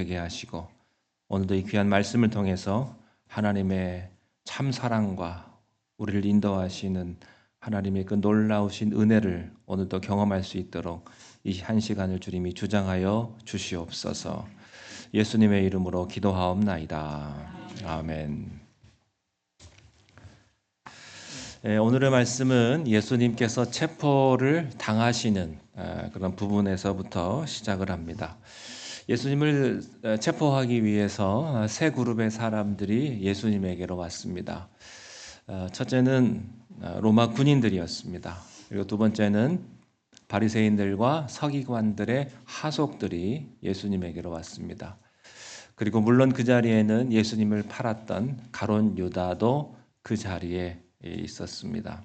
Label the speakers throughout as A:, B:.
A: 되게 하시고 오늘도 이 귀한 말씀을 통해서 하나님의 참 사랑과 우리를 인도하시는 하나님의 그 놀라우신 은혜를 오늘도 경험할 수 있도록 이 한 시간을 주님이 주장하여 주시옵소서. 예수님의 이름으로 기도하옵나이다. 아멘. 오늘의 말씀은 예수님께서 체포를 당하시는 그런 부분에서부터 시작을 합니다. 예수님을 체포하기 위해서 세 그룹의 사람들이 예수님에게로 왔습니다. 첫째는 로마 군인들이었습니다. 그리고 두 번째는 바리새인들과 서기관들의 하속들이 예수님에게로 왔습니다. 그리고 물론 그 자리에는 예수님을 팔았던 가룟 유다도 그 자리에 있었습니다.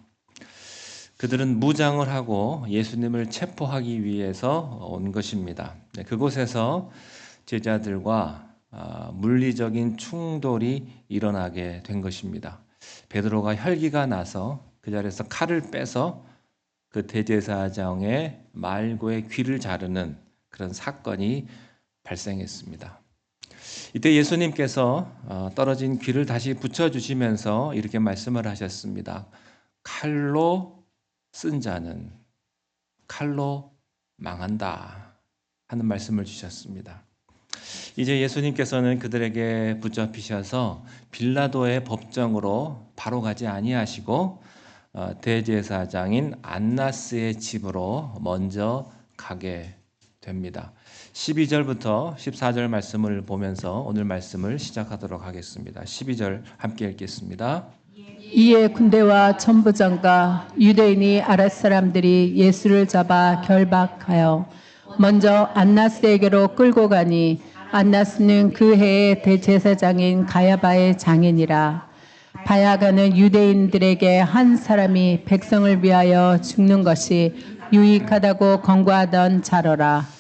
A: 그들은 무장을 하고 예수님을 체포하기 위해서 온 것입니다. 그곳에서 제자들과 물리적인 충돌이 일어나게 된 것입니다. 베드로가 혈기가 나서 그 자리에서 칼을 빼서 그 대제사장의 말고의 귀를 자르는 그런 사건이 발생했습니다. 이때 예수님께서 떨어진 귀를 다시 붙여주시면서 이렇게 말씀을 하셨습니다. 칼로 쓴 자는 칼로 망한다 하는 말씀을 주셨습니다. 이제 예수님께서는 그들에게 붙잡히셔서 빌라도의 법정으로 바로 가지 아니하시고 대제사장인 안나스의 집으로 먼저 가게 됩니다. 12절부터 14절 말씀을 보면서 오늘 말씀을 시작하도록 하겠습니다. 12절 함께 읽겠습니다.
B: 이에 군대와 천부장과 유대인이 아랫 사람들이 예수를 잡아 결박하여 먼저 안나스에게로 끌고 가니 안나스는 그 해의 대제사장인 가야바의 장인이라. 바야가는 유대인들에게 한 사람이 백성을 위하여 죽는 것이 유익하다고 권고하던 자로라.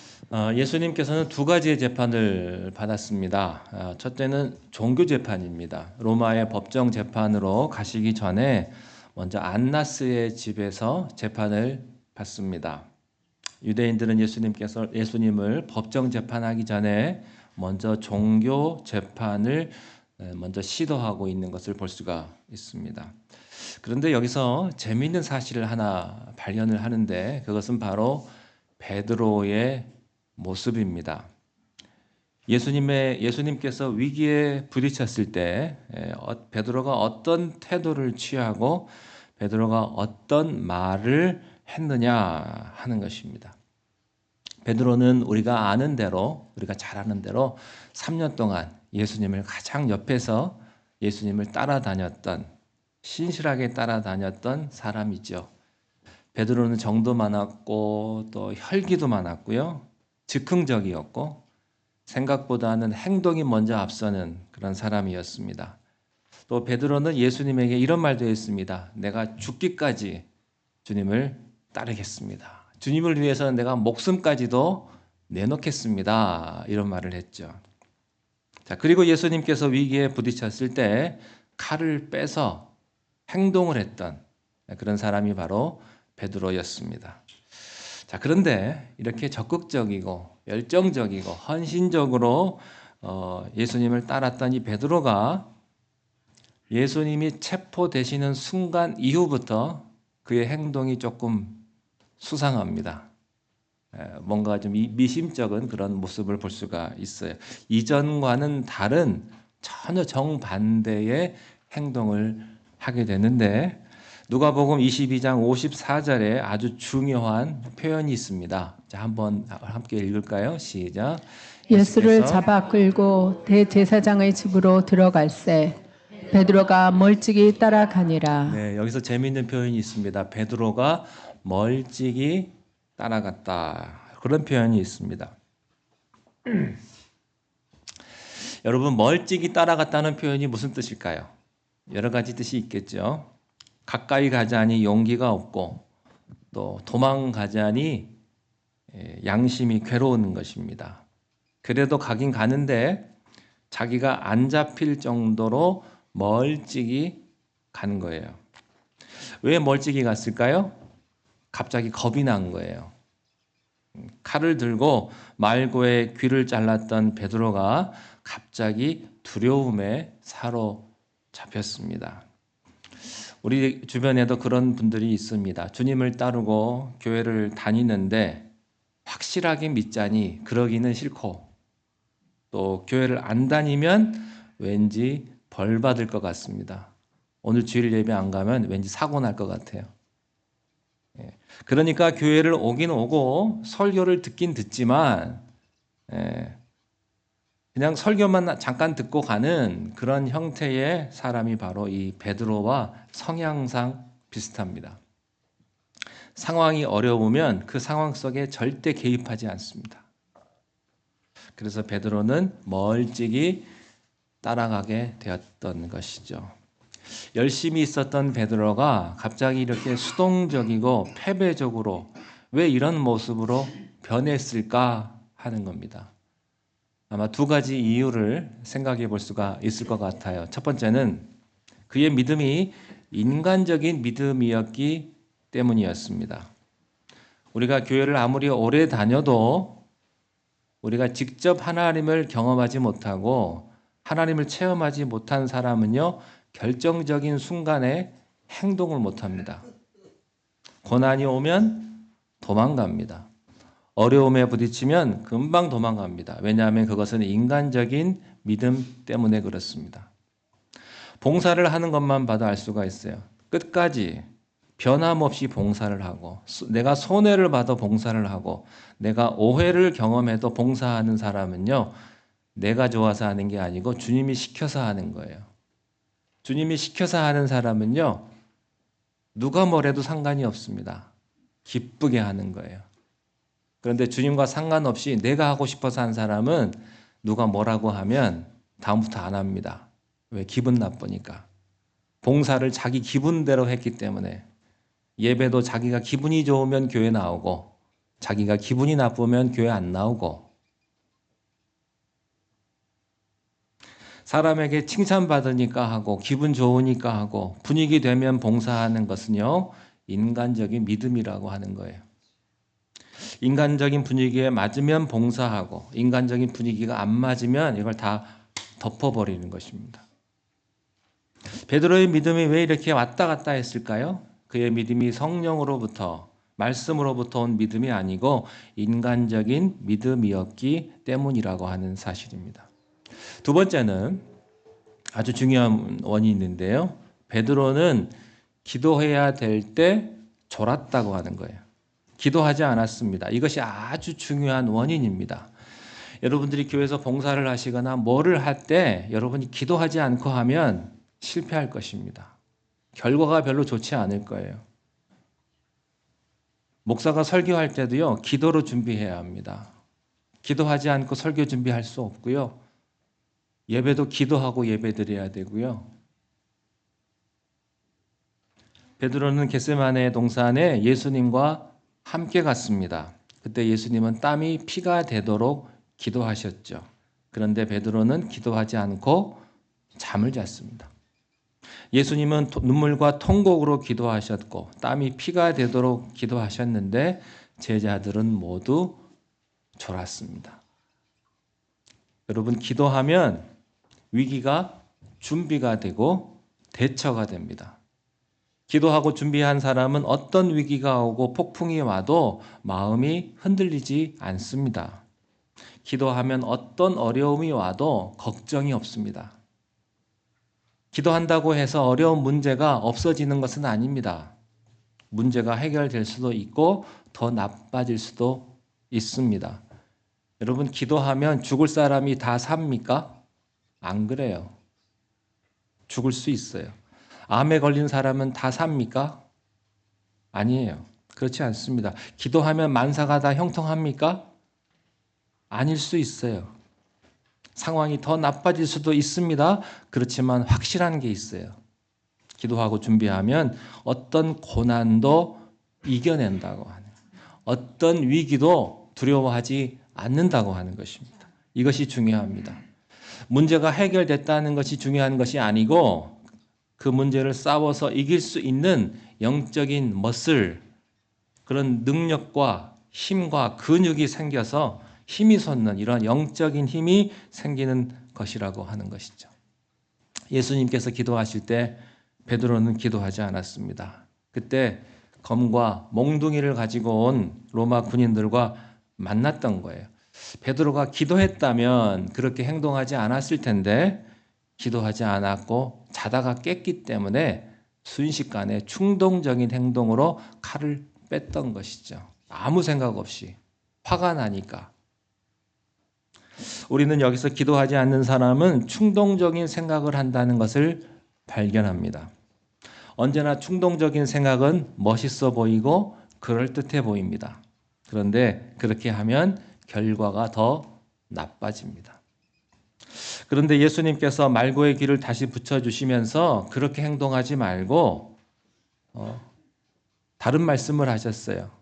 A: 예수님께서는 두 가지의 재판을 받았습니다. 첫째는 종교 재판입니다. 로마의 법정 재판으로 가시기 전에 먼저 안나스의 집에서 재판을 받습니다. 유대인들은 예수님을 법정 재판하기 전에 먼저 종교 재판을 먼저 시도하고 있는 것을 볼 수가 있습니다. 그런데 여기서 재미있는 사실을 하나 발견을 하는데 그것은 바로 베드로의 모습입니다. 예수님께서 위기에 부딪혔을 때 베드로가 어떤 태도를 취하고 베드로가 어떤 말을 했느냐 하는 것입니다. 베드로는 우리가 아는 대로, 우리가 잘 아는 대로 3년 동안 예수님을 가장 옆에서 예수님을 따라다녔던, 신실하게 따라다녔던 사람이죠. 베드로는 정도 많았고 또 혈기도 많았고요. 즉흥적이었고 생각보다는 행동이 먼저 앞서는 그런 사람이었습니다. 또 베드로는 예수님에게 이런 말도 했습니다. 내가 죽기까지 주님을 따르겠습니다. 주님을 위해서는 내가 목숨까지도 내놓겠습니다. 이런 말을 했죠. 자, 그리고 예수님께서 위기에 부딪혔을 때 칼을 빼서 행동을 했던 그런 사람이 바로 베드로였습니다. 자, 그런데 이렇게 적극적이고 열정적이고 헌신적으로 예수님을 따랐던 이 베드로가 예수님이 체포되시는 순간 이후부터 그의 행동이 조금 수상합니다. 뭔가 좀 미심쩍은 그런 모습을 볼 수가 있어요. 이전과는 다른 전혀 정반대의 행동을 하게 되는데 누가복음 22장 54절에 아주 중요한 표현이 있습니다. 자, 한번 함께 읽을까요? 시작.
B: 예수를 잡아 끌고 대제사장의 집으로 들어갈새 베드로가 멀찍이 따라가니라.
A: 네, 여기서 재미있는 표현이 있습니다. 베드로가 멀찍이 따라갔다. 그런 표현이 있습니다. 여러분, 멀찍이 따라갔다는 표현이 무슨 뜻일까요? 여러 가지 뜻이 있겠죠. 가까이 가자니 용기가 없고 또 도망가자니 양심이 괴로운 것입니다. 그래도 가긴 가는데 자기가 안 잡힐 정도로 멀찍이 간 거예요. 왜 멀찍이 갔을까요? 갑자기 겁이 난 거예요. 칼을 들고 말고의 귀를 잘랐던 베드로가 갑자기 두려움에 사로잡혔습니다. 우리 주변에도 그런 분들이 있습니다. 주님을 따르고 교회를 다니는데 확실하게 믿자니 그러기는 싫고, 또 교회를 안 다니면 왠지 벌 받을 것 같습니다. 오늘 주일 예배 안 가면 왠지 사고 날 것 같아요. 그러니까 교회를 오긴 오고 설교를 듣긴 듣지만 그냥 설교만 잠깐 듣고 가는 그런 형태의 사람이 바로 이 베드로와 성향상 비슷합니다. 상황이 어려우면 그 상황 속에 절대 개입하지 않습니다. 그래서 베드로는 멀찍이 따라가게 되었던 것이죠. 열심히 있었던 베드로가 갑자기 이렇게 수동적이고 패배적으로 왜 이런 모습으로 변했을까 하는 겁니다. 아마 두 가지 이유를 생각해 볼 수가 있을 것 같아요. 첫 번째는 그의 믿음이 인간적인 믿음이었기 때문이었습니다. 우리가 교회를 아무리 오래 다녀도 우리가 직접 하나님을 경험하지 못하고 하나님을 체험하지 못한 사람은요, 결정적인 순간에 행동을 못합니다. 고난이 오면 도망갑니다. 어려움에 부딪히면 금방 도망갑니다. 왜냐하면 그것은 인간적인 믿음 때문에 그렇습니다. 봉사를 하는 것만 봐도 알 수가 있어요. 끝까지 변함없이 봉사를 하고, 내가 손해를 봐도 봉사를 하고, 내가 오해를 경험해도 봉사하는 사람은요, 내가 좋아서 하는 게 아니고 주님이 시켜서 하는 거예요. 주님이 시켜서 하는 사람은요, 누가 뭐래도 상관이 없습니다. 기쁘게 하는 거예요. 그런데 주님과 상관없이 내가 하고 싶어서 한 사람은 누가 뭐라고 하면 다음부터 안 합니다. 왜? 기분 나쁘니까. 봉사를 자기 기분대로 했기 때문에. 예배도 자기가 기분이 좋으면 교회 나오고, 자기가 기분이 나쁘면 교회 안 나오고, 사람에게 칭찬받으니까 하고 기분 좋으니까 하고 분위기 되면 봉사하는 것은요, 인간적인 믿음이라고 하는 거예요. 인간적인 분위기에 맞으면 봉사하고 인간적인 분위기가 안 맞으면 이걸 다 덮어버리는 것입니다. 베드로의 믿음이 왜 이렇게 왔다 갔다 했을까요? 그의 믿음이 성령으로부터, 말씀으로부터 온 믿음이 아니고 인간적인 믿음이었기 때문이라고 하는 사실입니다. 두 번째는 아주 중요한 원인이 있는데요. 베드로는 기도해야 될 때 졸았다고 하는 거예요. 기도하지 않았습니다. 이것이 아주 중요한 원인입니다. 여러분들이 교회에서 봉사를 하시거나 뭐를 할 때 여러분이 기도하지 않고 하면 실패할 것입니다. 결과가 별로 좋지 않을 거예요. 목사가 설교할 때도요, 기도로 준비해야 합니다. 기도하지 않고 설교 준비할 수 없고요. 예배도 기도하고 예배드려야 되고요. 베드로는 겟세마네 동산에 예수님과 함께 갔습니다. 그때 예수님은 땀이 피가 되도록 기도하셨죠. 그런데 베드로는 기도하지 않고 잠을 잤습니다. 예수님은 눈물과 통곡으로 기도하셨고 땀이 피가 되도록 기도하셨는데 제자들은 모두 졸았습니다. 여러분, 기도하면 위기가 준비가 되고 대처가 됩니다. 기도하고 준비한 사람은 어떤 위기가 오고 폭풍이 와도 마음이 흔들리지 않습니다. 기도하면 어떤 어려움이 와도 걱정이 없습니다. 기도한다고 해서 어려운 문제가 없어지는 것은 아닙니다. 문제가 해결될 수도 있고 더 나빠질 수도 있습니다. 여러분, 기도하면 죽을 사람이 다 삽니까? 안 그래요. 죽을 수 있어요. 암에 걸린 사람은 다 삽니까? 아니에요. 그렇지 않습니다. 기도하면 만사가 다 형통합니까? 아닐 수 있어요. 상황이 더 나빠질 수도 있습니다. 그렇지만 확실한 게 있어요. 기도하고 준비하면 어떤 고난도 이겨낸다고 하는, 어떤 위기도 두려워하지 않는다고 하는 것입니다. 이것이 중요합니다. 문제가 해결됐다는 것이 중요한 것이 아니고 그 문제를 싸워서 이길 수 있는 영적인 머슬, 그런 능력과 힘과 근육이 생겨서 힘이 솟는 이런 영적인 힘이 생기는 것이라고 하는 것이죠. 예수님께서 기도하실 때 베드로는 기도하지 않았습니다. 그때 검과 몽둥이를 가지고 온 로마 군인들과 만났던 거예요. 베드로가 기도했다면 그렇게 행동하지 않았을 텐데 기도하지 않았고 자다가 깼기 때문에 순식간에 충동적인 행동으로 칼을 뺐던 것이죠. 아무 생각 없이 화가 나니까. 우리는 여기서 기도하지 않는 사람은 충동적인 생각을 한다는 것을 발견합니다. 언제나 충동적인 생각은 멋있어 보이고 그럴듯해 보입니다. 그런데 그렇게 하면 결과가 더 나빠집니다. 그런데 예수님께서 말고의 길을 다시 붙여주시면서 그렇게 행동하지 말고 다른 말씀을 하셨어요.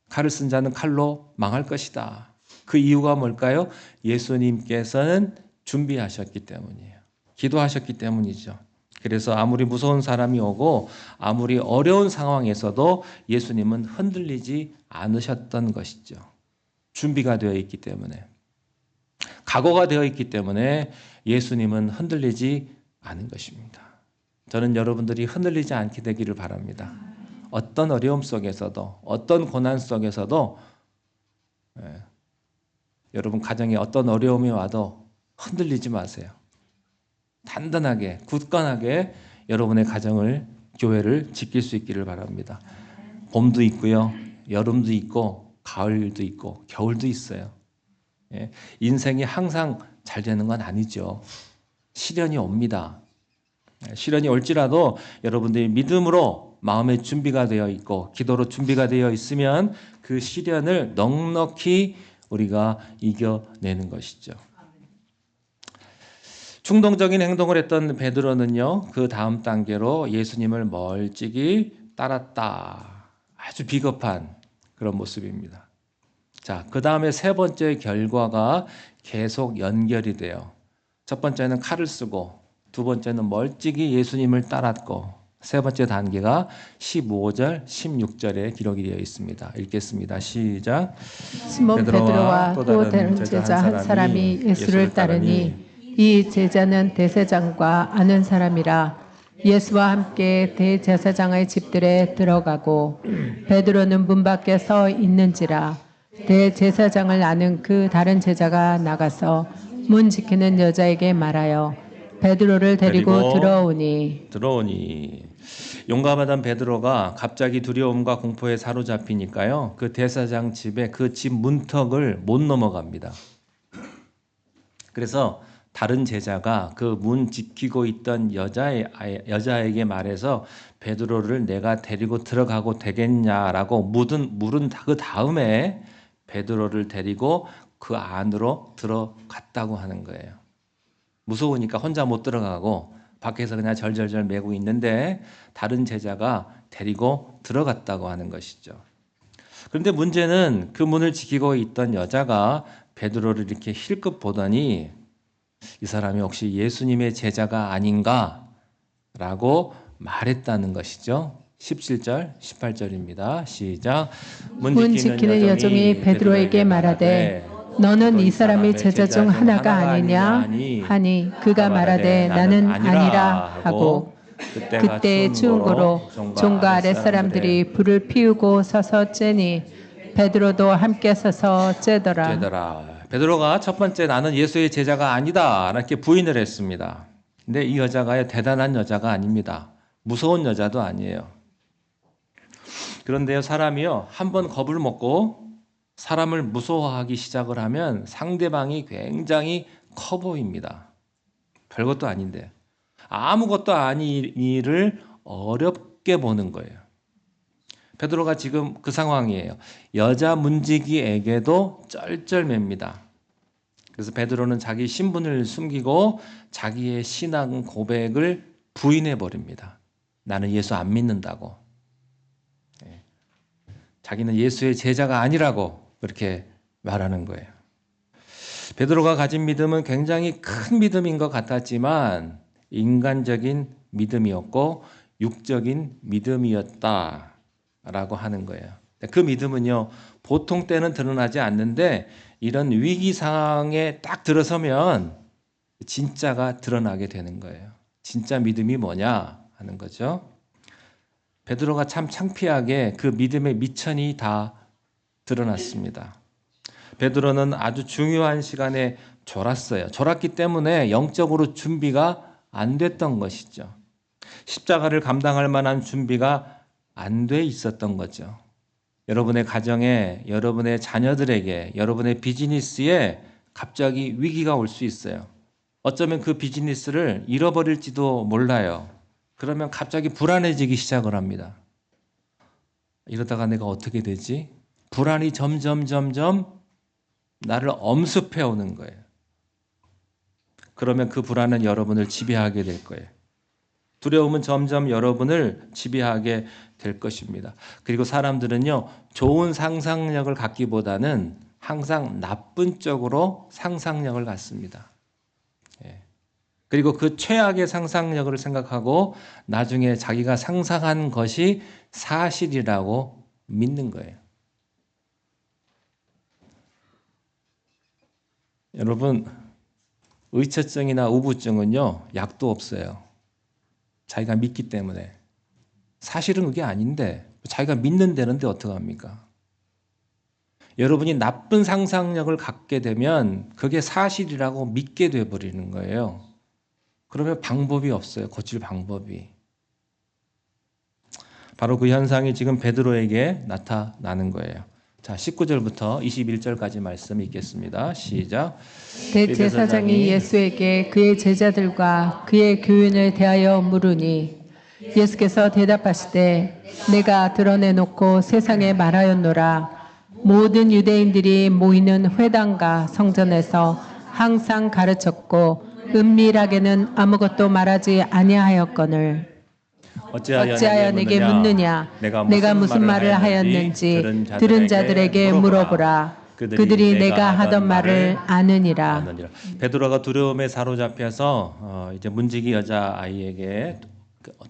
A: 칼을 쓴 자는 칼로 망할 것이다. 그 이유가 뭘까요? 예수님께서는 준비하셨기 때문이에요. 기도하셨기 때문이죠. 그래서 아무리 무서운 사람이 오고 아무리 어려운 상황에서도 예수님은 흔들리지 않으셨던 것이죠. 준비가 되어 있기 때문에. 각오가 되어 있기 때문에 예수님은 흔들리지 않은 것입니다. 저는 여러분들이 흔들리지 않게 되기를 바랍니다. 어떤 어려움 속에서도 어떤 고난 속에서도 여러분 가정에 어떤 어려움이 와도 흔들리지 마세요. 단단하게 굳건하게 여러분의 가정을 교회를 지킬 수 있기를 바랍니다. 봄도 있고요. 여름도 있고 가을도 있고 겨울도 있어요. 인생이 항상 잘 되는 건 아니죠. 시련이 옵니다. 시련이 올지라도 여러분들이 믿음으로 마음의 준비가 되어 있고 기도로 준비가 되어 있으면 그 시련을 넉넉히 우리가 이겨내는 것이죠. 충동적인 행동을 했던 베드로는요, 그 다음 단계로 예수님을 멀찍이 따랐다. 아주 비겁한 그런 모습입니다. 자, 그 다음에 세 번째 결과가 계속 연결이 돼요. 첫 번째는 칼을 쓰고, 두 번째는 멀찍이 예수님을 따랐고, 세 번째 단계가 15절, 16절에 기록이 되어 있습니다. 읽겠습니다. 시작.
B: 시몬 베드로와 또 다른 제자 한 사람이 예수를 따르니 이 제자는 대제사장과 아는 사람이라 예수와 함께 대제사장의 집들에 들어가고 베드로는 문 밖에 서 있는지라 대제사장을 아는 그 다른 제자가 나가서 문 지키는 여자에게 말하여 베드로를 데리고 들어오니
A: 용감하던 베드로가 갑자기 두려움과 공포에 사로잡히니까요. 그 대사장 집에 그 집 문턱을 못 넘어갑니다. 그래서 다른 제자가 그 문 지키고 있던 여자에게 말해서 베드로를 내가 데리고 들어가고 되겠냐라고 물은 그 다음에 베드로를 데리고 그 안으로 들어갔다고 하는 거예요. 무서우니까 혼자 못 들어가고 밖에서 그냥 절절절 매고 있는데 다른 제자가 데리고 들어갔다고 하는 것이죠. 그런데 문제는 그 문을 지키고 있던 여자가 베드로를 이렇게 힐끗 보더니 이 사람이 혹시 예수님의 제자가 아닌가라고 말했다는 것이죠. 17절, 18절입니다. 시작.
B: 문 지키는 여종이 베드로에게 말하되 너는 이 사람의 제자 중 하나가 아니냐 하니 그가 말하되 나는 아니라 하고 그때 추운 고로 종과 아랫 사람들이 불을 피우고 서서 쬐니 베드로도 함께 서서 쬐더라.
A: 베드로가 첫 번째 나는 예수의 제자가 아니다 이렇게 부인을 했습니다. 근데 이 여자가 대단한 여자가 아닙니다. 무서운 여자도 아니에요. 그런데요, 사람이요 한번 겁을 먹고 사람을 무서워하기 시작을 하면 상대방이 굉장히 커 보입니다. 별것도 아닌데 아무것도 아닌 일을 어렵게 보는 거예요. 베드로가 지금 그 상황이에요. 여자 문지기에게도 쩔쩔맵니다. 그래서 베드로는 자기 신분을 숨기고 자기의 신앙 고백을 부인해 버립니다. 나는 예수 안 믿는다고. 자기는 예수의 제자가 아니라고 그렇게 말하는 거예요. 베드로가 가진 믿음은 굉장히 큰 믿음인 것 같았지만 인간적인 믿음이었고 육적인 믿음이었다라고 하는 거예요. 그 믿음은요, 보통 때는 드러나지 않는데 이런 위기 상황에 딱 들어서면 진짜가 드러나게 되는 거예요. 진짜 믿음이 뭐냐 하는 거죠. 베드로가 참 창피하게 그 믿음의 미천이 다 드러났습니다. 베드로는 아주 중요한 시간에 졸았어요. 졸았기 때문에 영적으로 준비가 안 됐던 것이죠. 십자가를 감당할 만한 준비가 안 돼 있었던 거죠. 여러분의 가정에, 여러분의 자녀들에게, 여러분의 비즈니스에 갑자기 위기가 올 수 있어요. 어쩌면 그 비즈니스를 잃어버릴지도 몰라요. 그러면 갑자기 불안해지기 시작을 합니다. 이러다가 내가 어떻게 되지? 불안이 점점 나를 엄습해 오는 거예요. 그러면 그 불안은 여러분을 지배하게 될 거예요. 두려움은 점점 여러분을 지배하게 될 것입니다. 그리고 사람들은요, 좋은 상상력을 갖기보다는 항상 나쁜 쪽으로 상상력을 갖습니다. 그리고 그 최악의 상상력을 생각하고 나중에 자기가 상상한 것이 사실이라고 믿는 거예요. 여러분, 의처증이나 우부증은요, 약도 없어요. 자기가 믿기 때문에. 사실은 그게 아닌데 자기가 믿는다는데 어떡합니까? 여러분이 나쁜 상상력을 갖게 되면 그게 사실이라고 믿게 돼버리는 거예요. 그러면 방법이 없어요. 고칠 방법이. 바로 그 현상이 지금 베드로에게 나타나는 거예요. 자, 19절부터 21절까지 말씀 읽겠습니다. 시작.
B: 대제사장이 예수에게 그의 제자들과 그의 교훈을 대하여 물으니 예수께서 대답하시되 내가 드러내놓고 세상에 말하였노라. 모든 유대인들이 모이는 회당과 성전에서 항상 가르쳤고 은밀하게는 아무것도 말하지 아니하였거늘 어찌하여 내게 묻느냐? 내가 무슨 말을 하였는지 들은 자들에게 물어보라. 그들이 내가 하던 말을 아느니라.
A: 베드로가 두려움에 사로잡혀서 이제 문지기 여자 아이에게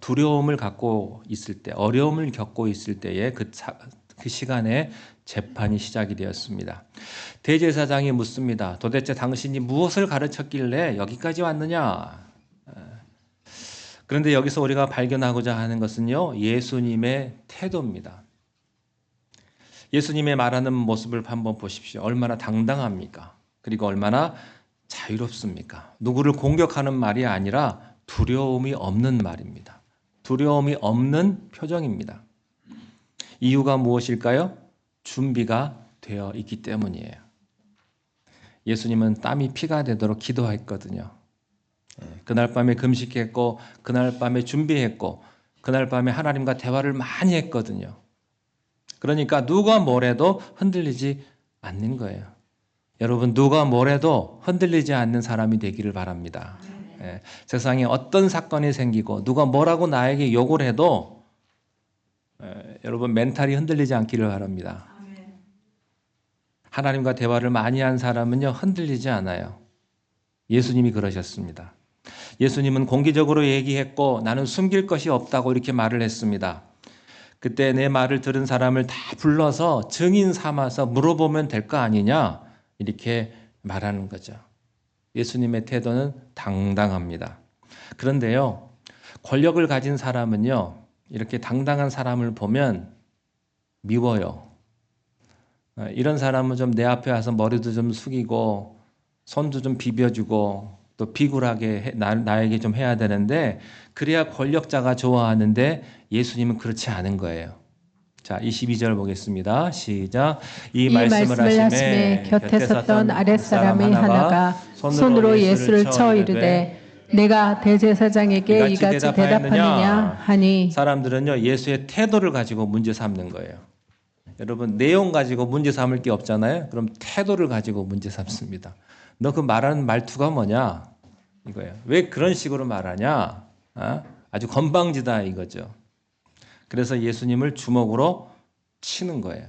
A: 두려움을 갖고 있을 때, 어려움을 겪고 있을 때에 그 시간에 재판이 시작이 되었습니다. 대제사장이 묻습니다. 도대체 당신이 무엇을 가르쳤길래 여기까지 왔느냐? 그런데 여기서 우리가 발견하고자 하는 것은요, 예수님의 태도입니다. 예수님의 말하는 모습을 한번 보십시오. 얼마나 당당합니까? 그리고 얼마나 자유롭습니까? 누구를 공격하는 말이 아니라 두려움이 없는 말입니다. 두려움이 없는 표정입니다. 이유가 무엇일까요? 준비가 되어 있기 때문이에요. 예수님은 땀이 피가 되도록 기도했거든요. 그날 밤에 금식했고 그날 밤에 준비했고 그날 밤에 하나님과 대화를 많이 했거든요. 그러니까 누가 뭐래도 흔들리지 않는 거예요. 여러분, 누가 뭐래도 흔들리지 않는 사람이 되기를 바랍니다. 세상에 어떤 사건이 생기고 누가 뭐라고 나에게 욕을 해도 여러분 멘탈이 흔들리지 않기를 바랍니다. 하나님과 대화를 많이 한 사람은요, 흔들리지 않아요. 예수님이 그러셨습니다. 예수님은 공개적으로 얘기했고 나는 숨길 것이 없다고 이렇게 말을 했습니다. 그때 내 말을 들은 사람을 다 불러서 증인 삼아서 물어보면 될 거 아니냐 이렇게 말하는 거죠. 예수님의 태도는 당당합니다. 그런데요, 권력을 가진 사람은요, 이렇게 당당한 사람을 보면 미워요. 이런 사람은 좀 내 앞에 와서 머리도 좀 숙이고 손도 좀 비벼주고 또 비굴하게 나에게 좀 해야 되는데 그래야 권력자가 좋아하는데 예수님은 그렇지 않은 거예요. 자, 22절 보겠습니다. 시작. 이 말씀을 하심에
B: 곁에 섰던 아랫사람의 하나가 손으로 예수를 쳐 이르되 내가 대제사장에게 이같이 대답하느냐 하니
A: 사람들은요, 예수의 태도를 가지고 문제 삼는 거예요. 여러분, 내용 가지고 문제 삼을 게 없잖아요. 그럼 태도를 가지고 문제 삼습니다. 너 그 말하는 말투가 뭐냐? 이거예요. 왜 그런 식으로 말하냐? 아주 건방지다 이거죠. 그래서 예수님을 주먹으로 치는 거예요.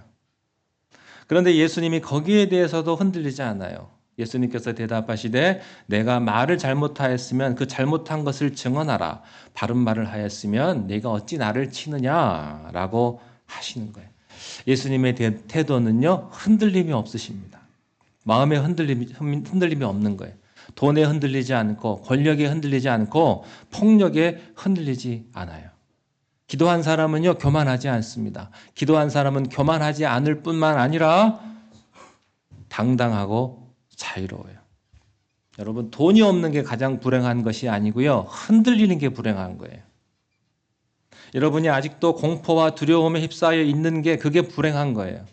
A: 그런데 예수님이 거기에 대해서도 흔들리지 않아요. 예수님께서 대답하시되 내가 말을 잘못하였으면 그 잘못한 것을 증언하라. 바른 말을 하였으면 내가 어찌 나를 치느냐라고 하시는 거예요. 예수님의 태도는요, 흔들림이 없으십니다. 마음의 흔들림이 없는 거예요. 돈에 흔들리지 않고, 권력에 흔들리지 않고, 폭력에 흔들리지 않아요. 기도한 사람은요, 교만하지 않습니다. 기도한 사람은 교만하지 않을 뿐만 아니라 당당하고 자유로워요. 여러분, 돈이 없는 게 가장 불행한 것이 아니고요, 흔들리는 게 불행한 거예요. 여러분이 아직도 공포와 두려움에 휩싸여 있는 게 그게 불행한 거예요.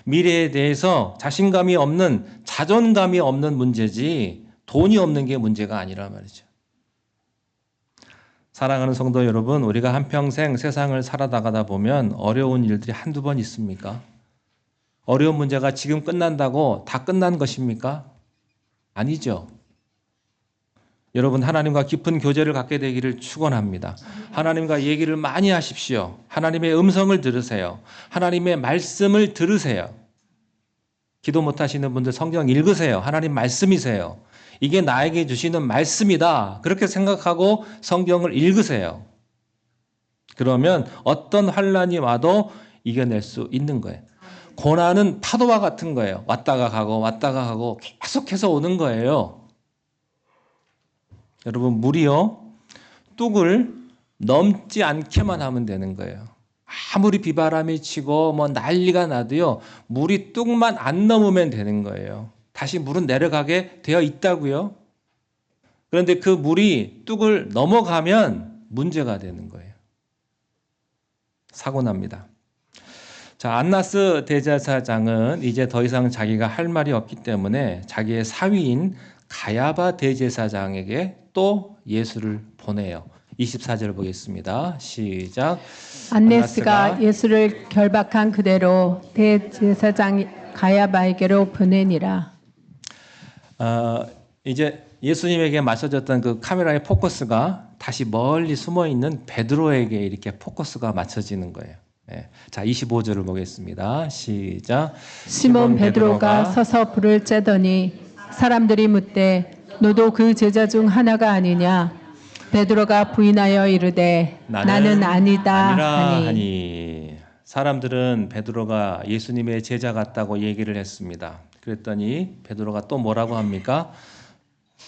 A: 미래에 대해서 자신감이 없는, 자존감이 없는 문제지 돈이 없는 게 문제가 아니라 말이죠. 사랑하는 성도 여러분, 우리가 한평생 세상을 살아나가다 보면 어려운 일들이 한두 번 있습니까? 어려운 문제가 지금 끝난다고 다 끝난 것입니까? 아니죠. 여러분, 하나님과 깊은 교제를 갖게 되기를 축원합니다. 하나님과 얘기를 많이 하십시오. 하나님의 음성을 들으세요. 하나님의 말씀을 들으세요. 기도 못하시는 분들 성경 읽으세요. 하나님 말씀이세요. 이게 나에게 주시는 말씀이다. 그렇게 생각하고 성경을 읽으세요. 그러면 어떤 환난이 와도 이겨낼 수 있는 거예요. 고난은 파도와 같은 거예요. 왔다가 가고 계속해서 오는 거예요. 여러분, 물이요, 뚝을 넘지 않게만 하면 되는 거예요. 아무리 비바람이 치고 뭐 난리가 나도요, 물이 뚝만 안 넘으면 되는 거예요. 다시 물은 내려가게 되어 있다고요. 그런데 그 물이 뚝을 넘어가면 문제가 되는 거예요. 사고 납니다. 자, 안나스 대제사장은 이제 더 이상 자기가 할 말이 없기 때문에 자기의 사위인 가야바 대제사장에게 또 예수를 보내요. 24절 보겠습니다. 시작.
B: 안네스가 예수를 결박한 그대로 대제사장 가야바에게로 보내니라.
A: 이제 예수님에게 맞춰졌던 그 카메라의 포커스가 다시 멀리 숨어 있는 베드로에게 이렇게 포커스가 맞춰지는 거예요. 네. 자, 25절을 보겠습니다. 시작.
B: 시몬 베드로가 서서 불을 쬐더니 사람들이 묻되 너도 그 제자 중 하나가 아니냐? 베드로가 부인하여 이르되 나는 아니다 하니.
A: 사람들은 베드로가 예수님의 제자 같다고 얘기를 했습니다. 그랬더니 베드로가 또 뭐라고 합니까?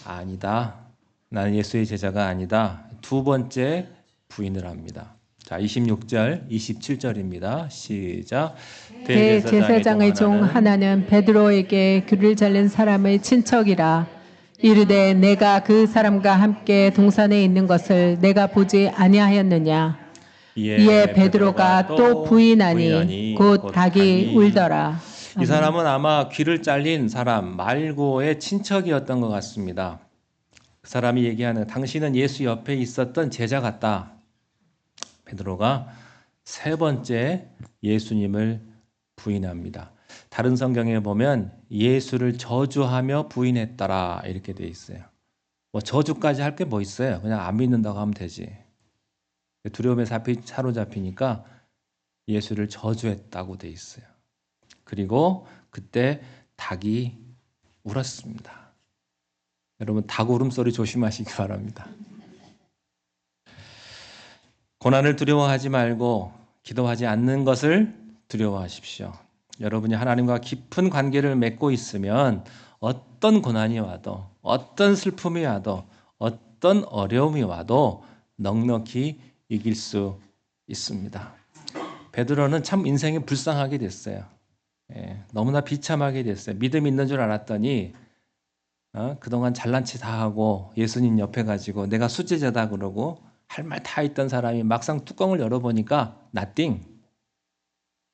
A: 아니다. 나는 예수의 제자가 아니다. 두 번째 부인을 합니다. 자, 26절, 27절입니다. 시작.
B: 대제사장의 종 하나는 베드로에게 귀를 잘린 사람의 친척이라 이르되 내가 그 사람과 함께 동산에 있는 것을 내가 보지 아니하였느냐. 이에 베드로가 또 부인하니 곧 닭이 울더라.
A: 이 사람은 아마 귀를 잘린 사람 말고의 친척이었던 것 같습니다. 그 사람이 얘기하는 당신은 예수 옆에 있었던 제자 같다. 베드로가 세 번째 예수님을 부인합니다. 다른 성경에 보면 예수를 저주하며 부인했더라 이렇게 돼 있어요. 뭐 저주까지 할 게 뭐 있어요? 그냥 안 믿는다고 하면 되지. 두려움에 사로잡히니까 예수를 저주했다고 돼 있어요. 그리고 그때 닭이 울었습니다. 여러분, 닭 울음소리 조심하시기 바랍니다. 고난을 두려워하지 말고 기도하지 않는 것을 두려워하십시오. 여러분이 하나님과 깊은 관계를 맺고 있으면 어떤 고난이 와도, 어떤 슬픔이 와도, 어떤 어려움이 와도 넉넉히 이길 수 있습니다. 베드로는 참 인생이 불쌍하게 됐어요. 너무나 비참하게 됐어요. 믿음 있는 줄 알았더니 그동안 잘난 체 다 하고 예수님 옆에 가지고 내가 수제자다 그러고 할 말 다 있던 사람이 막상 뚜껑을 열어보니까 nothing.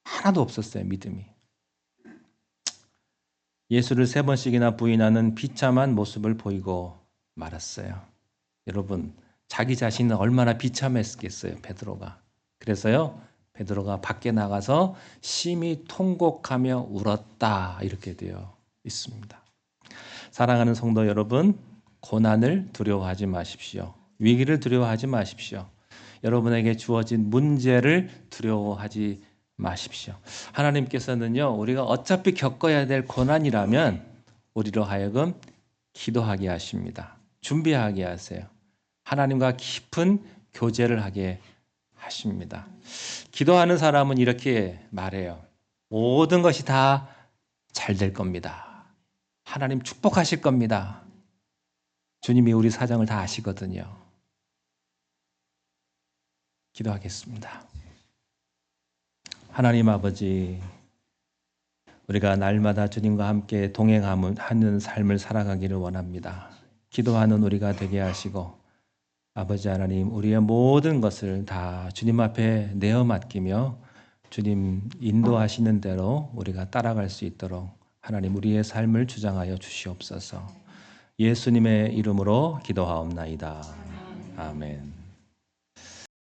A: 하나도 없었어요. 믿음이. 예수를 3번씩이나 부인하는 비참한 모습을 보이고 말았어요. 여러분, 자기 자신은 얼마나 비참했겠어요. 베드로가. 그래서요, 베드로가 밖에 나가서 심히 통곡하며 울었다 이렇게 되어 있습니다. 사랑하는 성도 여러분, 고난을 두려워하지 마십시오. 위기를 두려워하지 마십시오. 여러분에게 주어진 문제를 두려워하지 마십시오. 하나님께서는요, 우리가 어차피 겪어야 될 고난이라면 우리로 하여금 기도하게 하십니다. 준비하게 하세요. 하나님과 깊은 교제를 하게 하십니다. 기도하는 사람은 이렇게 말해요. 모든 것이 다 잘 될 겁니다. 하나님 축복하실 겁니다. 주님이 우리 사정을 다 아시거든요. 기도하겠습니다. 하나님 아버지, 우리가 날마다 주님과 함께 동행하는 삶을 살아가기를 원합니다. 기도하는 우리가 되게 하시고, 아버지 하나님, 우리의 모든 것을 다 주님 앞에 내어 맡기며 주님 인도하시는 대로 우리가 따라갈 수 있도록 하나님 우리의 삶을 주장하여 주시옵소서. 예수님의 이름으로 기도하옵나이다. 아멘.